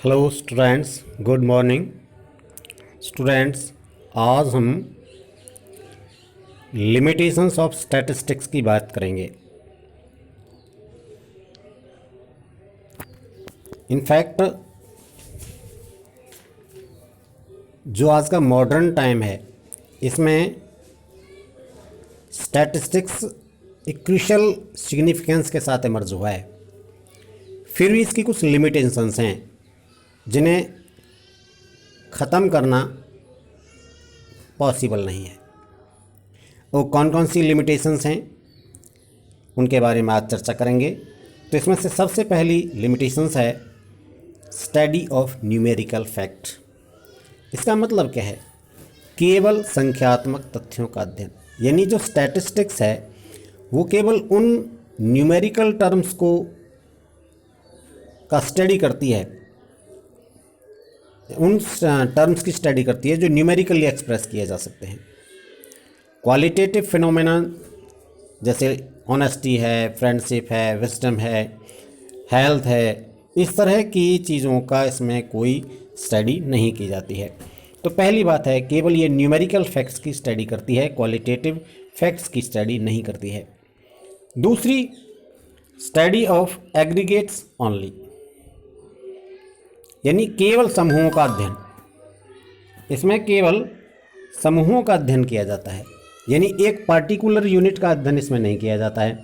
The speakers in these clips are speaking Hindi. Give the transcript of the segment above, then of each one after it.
Hello students, good morning students. आज हम लिमिटेशंस ऑफ स्टैटिस्टिक्स की बात करेंगे। इनफैक्ट जो आज का मॉडर्न टाइम है इसमें स्टैटिस्टिक्स एक क्रूशियल सिग्निफिकेंस के साथ इमर्ज हुआ है। फिर भी इसकी कुछ लिमिटेशंस हैं जिन्हें ख़त्म करना पॉसिबल नहीं है। वो कौन कौन सी लिमिटेशंस हैं उनके बारे में आज चर्चा करेंगे। तो इसमें से सबसे पहली लिमिटेशंस है स्टडी ऑफ न्यूमेरिकल फैक्ट। इसका मतलब क्या है? केवल संख्यात्मक तथ्यों का अध्ययन। यानी जो स्टैटिस्टिक्स है वो केवल उन न्यूमेरिकल टर्म्स को का स्टडी करती है, उन टर्म्स की स्टडी करती है जो न्यूमेरिकली एक्सप्रेस किए जा सकते हैं। क्वालिटेटिव फिनोमेना जैसे ऑनेस्टी है, फ्रेंडशिप है, विजडम है, हेल्थ है, इस तरह की चीज़ों का इसमें कोई स्टडी नहीं की जाती है। तो पहली बात है, केवल ये न्यूमेरिकल फैक्ट्स की स्टडी करती है, क्वालिटेटिव फैक्ट्स की स्टडी नहीं करती है। दूसरी, स्टडी ऑफ एग्रीगेट्स ओनली, यानी केवल समूहों का अध्ययन। इसमें केवल समूहों का अध्ययन किया जाता है, यानी एक पार्टिकुलर यूनिट का अध्ययन इसमें नहीं किया जाता है।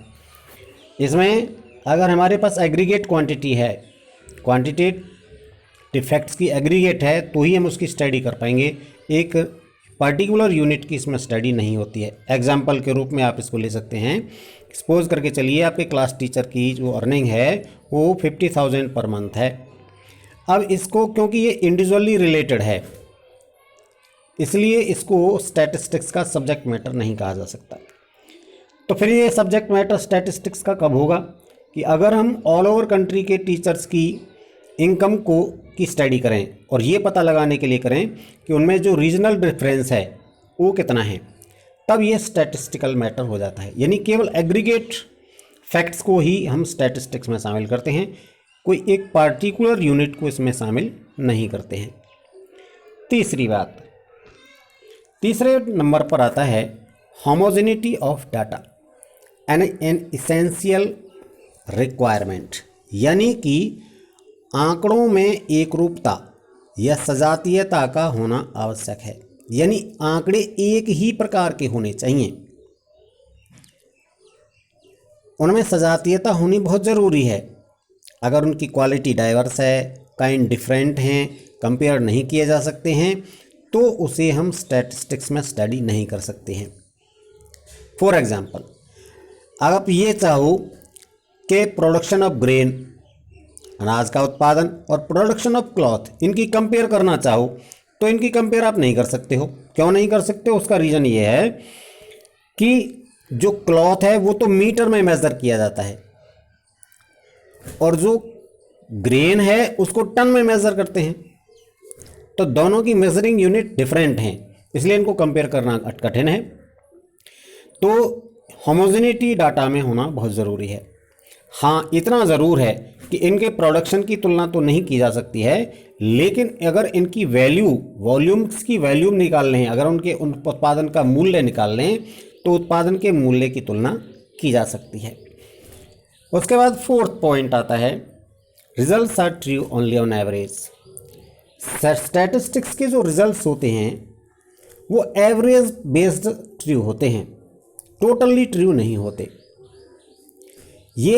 इसमें अगर हमारे पास एग्रीगेट क्वांटिटी है, क्वांटिटेटिव फैक्ट्स की एग्रीगेट है, तो ही हम उसकी स्टडी कर पाएंगे। एक पार्टिकुलर यूनिट की इसमें स्टडी नहीं होती है। एग्जाम्पल के रूप में आप इसको ले सकते हैं। सपोज करके चलिए आपके क्लास टीचर की जो अर्निंग है वो 50,000 पर मंथ है। अब इसको, क्योंकि ये इंडिविजुअली रिलेटेड है, इसलिए इसको स्टैटिस्टिक्स का सब्जेक्ट मैटर नहीं कहा जा सकता। तो फिर ये सब्जेक्ट मैटर स्टैटिस्टिक्स का कब होगा? कि अगर हम ऑल ओवर कंट्री के टीचर्स की इनकम की स्टडी करें और ये पता लगाने के लिए करें कि उनमें जो रीजनल डिफरेंस है वो कितना है, तब ये स्टैटिस्टिकल मैटर हो जाता है। यानी केवल एग्रीगेट फैक्ट्स को ही हम स्टैटिस्टिक्स में शामिल करते हैं, कोई एक पार्टिकुलर यूनिट को इसमें शामिल नहीं करते हैं। तीसरी बात, तीसरे नंबर पर आता है homogeneity of data N essential requirement, यानी कि आंकड़ों में एकरूपता या सजातीयता का होना आवश्यक है। यानी आंकड़े एक ही प्रकार के होने चाहिए, उनमें सजातीयता होनी बहुत ज़रूरी है। अगर उनकी क्वालिटी डाइवर्स है, काइंड डिफरेंट हैं, कंपेयर नहीं किए जा सकते हैं, तो उसे हम स्टैटिस्टिक्स में स्टडी नहीं कर सकते हैं। फॉर एग्जांपल, अगर आप ये चाहो कि प्रोडक्शन ऑफ ग्रेन, अनाज का उत्पादन, और प्रोडक्शन ऑफ क्लॉथ, इनकी कंपेयर करना चाहो तो इनकी कंपेयर आप नहीं कर सकते हो। क्यों नहीं कर सकते? उसका रीज़न ये है कि जो क्लॉथ है वो तो मीटर में मेज़र किया जाता है और जो ग्रेन है उसको टन में मेज़र करते हैं। तो दोनों की मेजरिंग यूनिट डिफरेंट हैं, इसलिए इनको कंपेयर करना कठिन है। तो होमोजेनिटी डाटा में होना बहुत ज़रूरी है। हाँ, इतना ज़रूर है कि इनके प्रोडक्शन की तुलना तो नहीं की जा सकती है, लेकिन अगर इनकी वॉल्यूम्स की वैल्यूम निकाल लें, अगर उनके उत्पादन का मूल्य निकाल लें, तो उत्पादन के मूल्य की तुलना की जा सकती है। उसके बाद फोर्थ पॉइंट आता है results are true only on average. Statistics के जो रिजल्ट्स होते हैं वो एवरेज बेस्ड ट्रू होते हैं, टोटली ट्रू नहीं होते। ये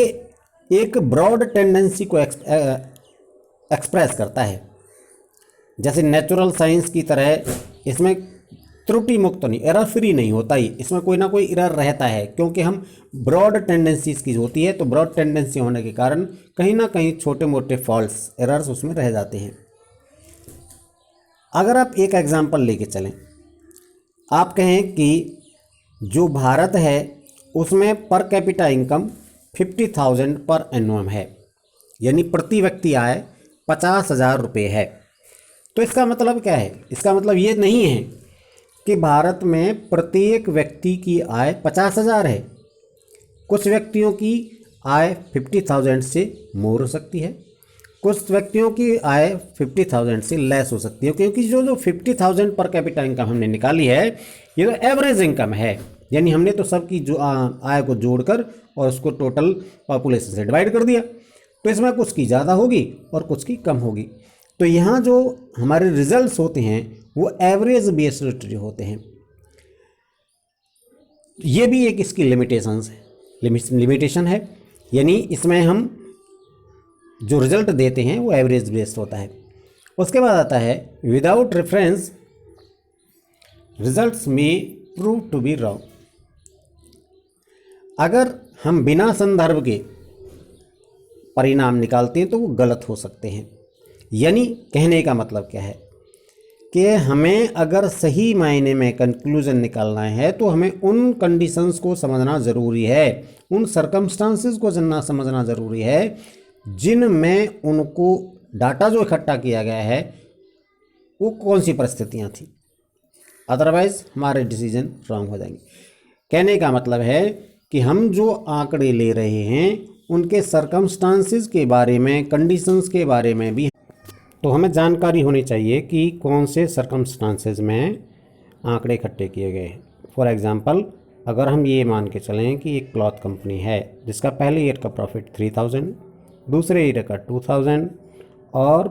एक ब्रॉड टेंडेंसी को एक्सप्रेस करता है। जैसे नेचुरल साइंस की तरह इसमें त्रुटि मुक्त नहीं, एरर फ्री नहीं होता ही, इसमें कोई ना कोई एरर रहता है, क्योंकि हम ब्रॉड टेंडेंसीज की होती है। तो ब्रॉड टेंडेंसी होने के कारण कहीं ना कहीं छोटे मोटे फॉल्ट्स, एरर्स उसमें रह जाते हैं। अगर आप एक एग्जांपल लेके चलें, आप कहें कि जो भारत है उसमें पर कैपिटा इनकम 50,000 पर एनुअम है, यानी प्रति व्यक्ति आय 50,000 रुपये है। तो इसका मतलब क्या है? इसका मतलब ये नहीं है कि भारत में प्रत्येक व्यक्ति की आय 50,000 है। कुछ व्यक्तियों की आय 50,000 से मोर हो सकती है, कुछ व्यक्तियों की आय 50,000 से लेस हो सकती है, क्योंकि जो 50,000 पर कैपिटा इनकम हमने निकाली है ये तो एवरेज इनकम है, यानी हमने तो सबकी जो आय को जोड़कर और उसको टोटल पॉपुलेशन से डिवाइड कर दिया, तो इसमें कुछ की ज़्यादा होगी और कुछ की कम होगी। तो यहाँ जो हमारे रिजल्ट्स होते हैं वो एवरेज बेस्ड होते हैं। ये भी एक इसकी लिमिटेशन है, यानी इसमें हम जो रिजल्ट देते हैं वो एवरेज बेस्ड होता है। उसके बाद आता है विदाउट रेफरेंस रिजल्ट्स में प्रूव टू बी रॉन्ग। अगर हम बिना संदर्भ के परिणाम निकालते हैं तो वो गलत हो सकते हैं। यानी कहने का मतलब क्या है कि हमें अगर सही मायने में कंक्लूजन निकालना है तो हमें उन कंडीशंस को समझना ज़रूरी है, उन सर्कमस्टांसेस को समझना ज़रूरी है जिनमें उनको डाटा जो इकट्ठा किया गया है वो कौन सी परिस्थितियाँ थी, अदरवाइज हमारे डिसीजन रॉन्ग हो जाएंगे। कहने का मतलब है कि हम जो आंकड़े ले रहे हैं उनके सर्कमस्टांसेस के बारे में, कंडीशंस के बारे में भी तो हमें जानकारी होनी चाहिए कि कौन से सर्कमस्टांसेस में आंकड़े इकट्ठे किए गए हैं। फॉर एग्जांपल, अगर हम ये मान के चलें कि एक क्लॉथ कंपनी है जिसका पहले ईयर का प्रॉफिट 3,000, दूसरे ईयर का 2,000 और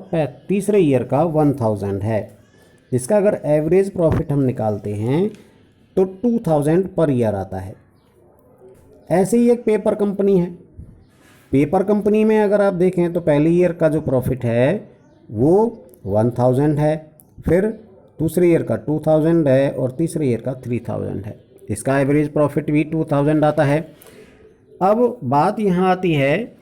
तीसरे ईयर का 1,000 है, जिसका अगर एवरेज प्रॉफिट हम निकालते हैं तो 2,000 पर ईयर आता है। ऐसे ही एक पेपर कंपनी है। पेपर कंपनी में अगर आप देखें तो पहले ईयर का जो प्रॉफिट है वो 1,000 है, फिर दूसरे ईयर का 2,000 है और तीसरे ईयर का 3,000 है। इसका एवरेज प्रॉफिट भी 2,000 आता है। अब बात यहाँ आती है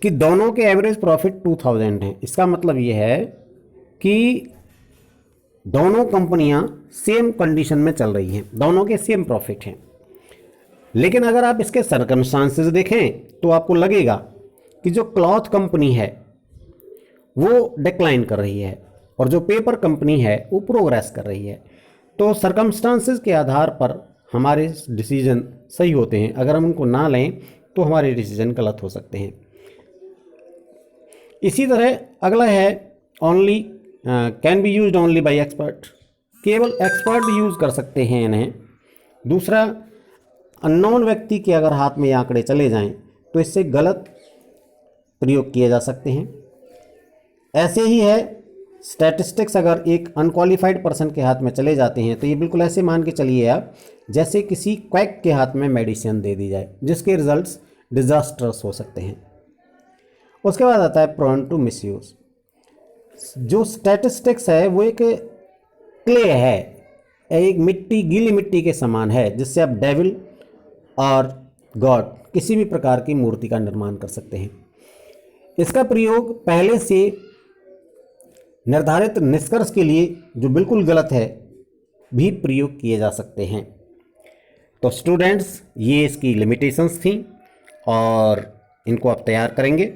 कि दोनों के एवरेज प्रॉफिट 2,000 है। इसका मतलब ये है कि दोनों कंपनियां सेम कंडीशन में चल रही हैं, दोनों के सेम प्रॉफिट हैं। लेकिन अगर आप इसके सर्कमस्टांसेस देखें तो आपको लगेगा कि जो क्लॉथ कंपनी है वो डिक्लाइन कर रही है और जो पेपर कंपनी है वो प्रोग्रेस कर रही है। तो सर्कमस्टांसेस के आधार पर हमारे डिसीजन सही होते हैं, अगर हम उनको ना लें तो हमारे डिसीजन गलत हो सकते हैं। इसी तरह अगला है only can be used only by expert. केवल एक्सपर्ट यूज़ कर सकते हैं इन्हें। दूसरा, अननोन व्यक्ति के अगर हाथ में ये आंकड़े चले जाएं तो इससे गलत प्रयोग किए जा सकते हैं। ऐसे ही है स्टैटिस्टिक्स, अगर एक अनक्वालिफाइड पर्सन के हाथ में चले जाते हैं तो ये बिल्कुल ऐसे मान के चलिए आप जैसे किसी क्वैक के हाथ में मेडिसिन दे दी जाए, जिसके रिजल्ट्स डिजास्टर्स हो सकते हैं। उसके बाद आता है प्रोन टू मिसयूज। जो स्टैटिस्टिक्स है वो एक क्ले है, एक मिट्टी, गीली मिट्टी के समान है, जिससे आप डेविल और गॉड किसी भी प्रकार की मूर्ति का निर्माण कर सकते हैं। इसका प्रयोग पहले से निर्धारित निष्कर्ष के लिए जो बिल्कुल गलत है भी प्रयोग किए जा सकते हैं। तो स्टूडेंट्स, ये इसकी लिमिटेशंस थी और इनको आप तैयार करेंगे